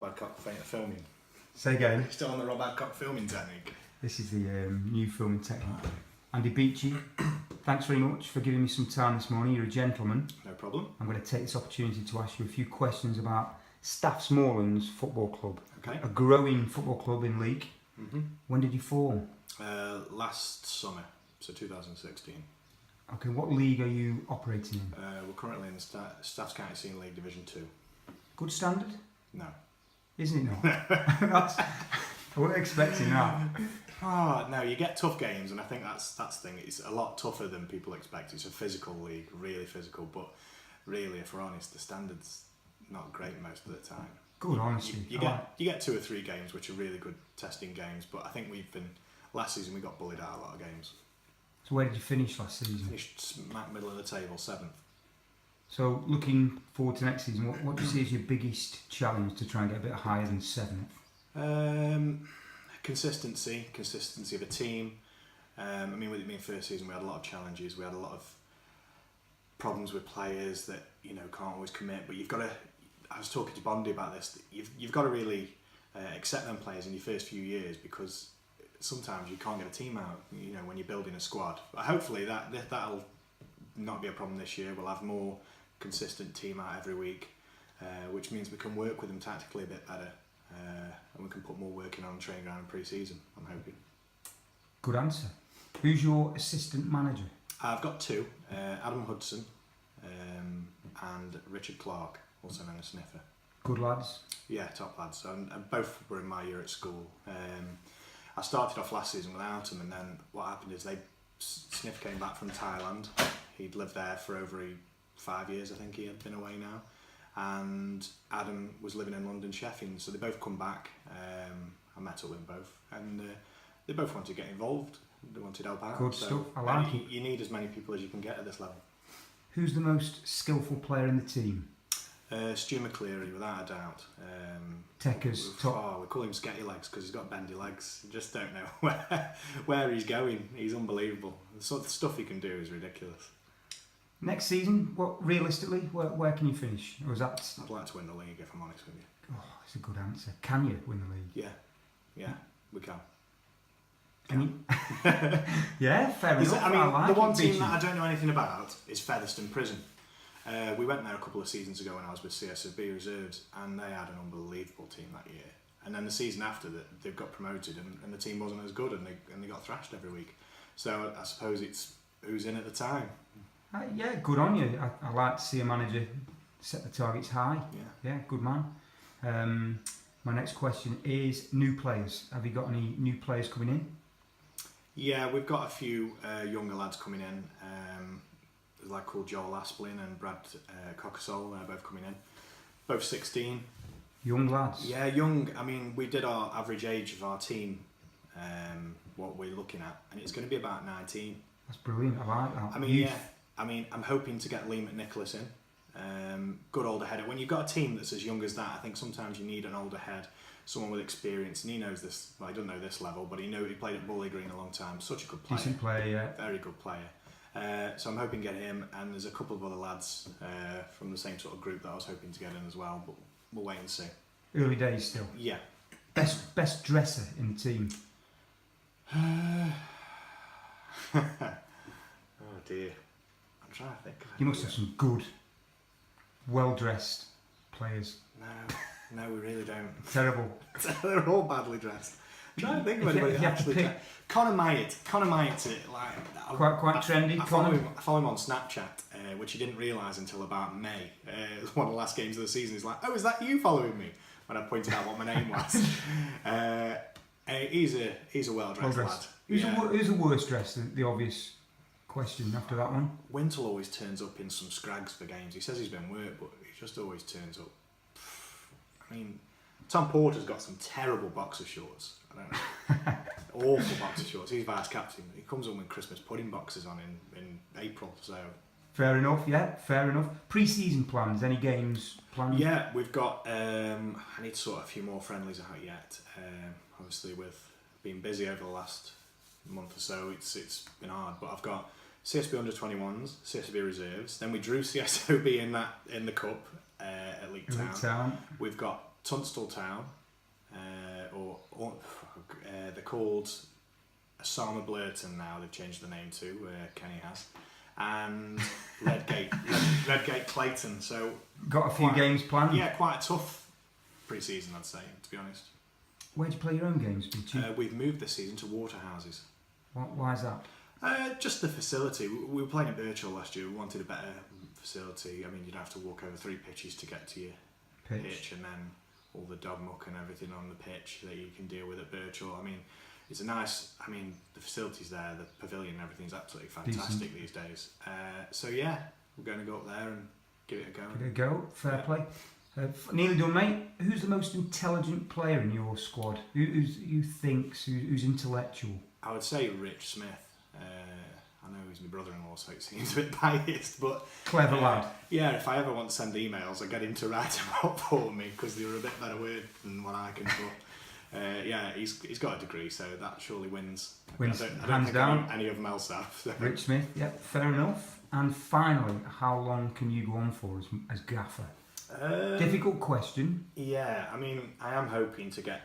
Adcock filming. Say again. Still on the Rob Adcock filming technique. This is the new filming technique. Andy Beechey, thanks very much for giving me some time this morning. You're a gentleman. No problem. I'm going to take this opportunity to ask you a few questions about Staffs Moorlands Football Club. Okay. A growing football club in Leek. Mm-hmm. When did you form? Last summer, so 2016. Okay, what league are you operating in? We're currently in the Staffs County Senior League Division 2. Good standard? No. Isn't it not? I wasn't expecting that. Oh, no, you get tough games, and I think that's the thing. It's a lot tougher than people expect. It's a physical league, really physical, but really, if we're honest, the standard's not great most of the time. Good honesty. You get 2 or 3 games which are really good testing games, but I think last season we got bullied out a lot of games. So where did you finish last season? Finished smack middle of the table, 7th. So looking forward to next season, what do you see as your biggest challenge to try and get a bit higher than 7th? Consistency of a team. With it being first season, we had a lot of challenges. We had a lot of problems with players that can't always commit. But you've got to. I was talking to Bondi about this. You've got to really accept them players in your first few years, because sometimes you can't get a team out. When you're building a squad. But hopefully that'll not be a problem this year. We'll have more consistent team out every week, which means we can work with them tactically a bit better. And we can put more work in on the training ground in pre-season, I'm hoping. Good answer. Who's your assistant manager? I've got 2, Adam Hudson and Richard Clark, also known as Sniffer. Good lads? Yeah, top lads. And both were in my year at school. I started off last season without them, and then what happened is Sniff came back from Thailand. He'd lived there for over 5 years, I think he had been away now. And Adam was living in London, Sheffield, so they both come back. I met up with them both, and they both wanted to get involved. They wanted to help out. Good stuff. I like it. You need as many people as you can get at this level. Who's the most skillful player in the team? Stu McCleary, without a doubt. Tekker's top. We call him Sketty Legs because he's got bendy legs. You just don't know where he's going. He's unbelievable. The sort of stuff he can do is ridiculous. Next season, realistically, where can you finish? Or is that? I'd like to win the league, if I'm honest with you. Oh, it's a good answer. Can you win the league? Yeah, we can. Can you? Yeah, fair enough. The one team that I don't know anything about is Featherstone Prison. We went there a couple of seasons ago when I was with CSB Reserves, and they had an unbelievable team that year. And then the season after that, they've got promoted, and the team wasn't as good, and they got thrashed every week. So I suppose it's who's in at the time. Yeah, good on you. I like to see a manager set the targets high. Yeah, good man. My next question is new players. Have you got any new players coming in? Yeah, we've got a few younger lads coming in. There's a lad called Joel Asplin and Brad Cockasole. They're both coming in. Both 16. Young lads? Yeah, young. We did our average age of our team, what we're looking at, and it's going to be about 19. That's brilliant. I like that. I'm hoping to get Lee McNicholas in. Good older header. When you've got a team that's as young as that, I think sometimes you need an older head, someone with experience, and he knows this. Well, he doesn't know this level, but he played at Bowley Green a long time. Such a good player. Decent player, yeah. Very good player. So I'm hoping to get him, and there's a couple of other lads from the same sort of group that I was hoping to get in as well, but we'll wait and see. Early days still. Yeah. Best dresser in the team. Oh dear. I'm trying to think. You must have some good, well-dressed players. No, we really don't. Terrible. They're all badly dressed. I'm trying to think of anybody that actually. Conor Myatt, quite trendy. I follow him on Snapchat, which he didn't realise until about May. It was one of the last games of the season. He's like, "Oh, is that you following me?" When I pointed out what my name was. He's a well-dressed lad. Who's the worst dressed? The obvious question after that one. Wintle always turns up in some scrags for games. He says he's been worked, but he just always turns up. Tom Porter's got some terrible boxer shorts. I don't know. Awful boxer shorts. He's vice captain. He comes on with Christmas pudding boxes on in April. So fair enough. Yeah, fair enough. Pre-season plans. Any games planned? Yeah, we've got. I need to sort a few more friendlies out yet. Obviously, with being busy over the last month or so, it's been hard. But I've got CSB under 21s, CSB reserves. Then we drew CSOB in the cup at Leek Town. We've got Tunstall Town, they're called Osama Blurton now. They've changed the name to Kenny has, and Redgate Clayton. So got a few games planned. Yeah, quite a tough pre-season, I'd say, to be honest. Where do you play your own games, Beechey? We've moved this season to Waterhouses. Why is that? Just the facility. We were playing at Birchall last year. We wanted a better facility. I mean, you'd have to walk over 3 pitches to get to your pitch, and then all the dog muck and everything on the pitch that you can deal with at Birchall. I mean, it's a nice. I mean, the facilities there, the pavilion, and everything's absolutely fantastic these days. So yeah, we're going to go up there and give it a go. Give it a go. Fair play. Nearly done, mate. Who's the most intelligent player in your squad? Who thinks? Who's intellectual? I would say Rich Smith. I know he's my brother-in-law, so it seems a bit biased, but clever lad. Yeah, if I ever want to send emails, I get him to write them up for me because they're a bit better word than what I can put. Yeah, he's got a degree, so that surely wins. I don't hands think down. Any of them else have. So. Rich Smith, yep, fair enough. And finally, how long can you go on for as gaffer? Difficult question. Yeah, I mean, I am hoping to get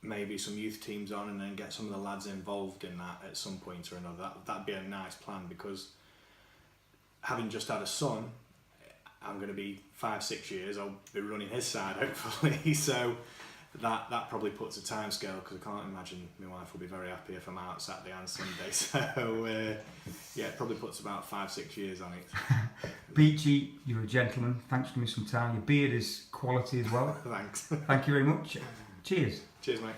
maybe some youth teams on and then get some of the lads involved in that at some point or another. That'd be a nice plan, because having just had a son, I'm going to be 5-6 years. I'll be running his side hopefully. So that probably puts a time scale, because I can't imagine my wife will be very happy if I'm out Saturday and Sunday. So yeah, it probably puts about 5-6 years on it. Beechey, you're a gentleman. Thanks for giving me some time. Your beard is quality as well. Thanks. Thank you very much. Cheers. Cheers, mate.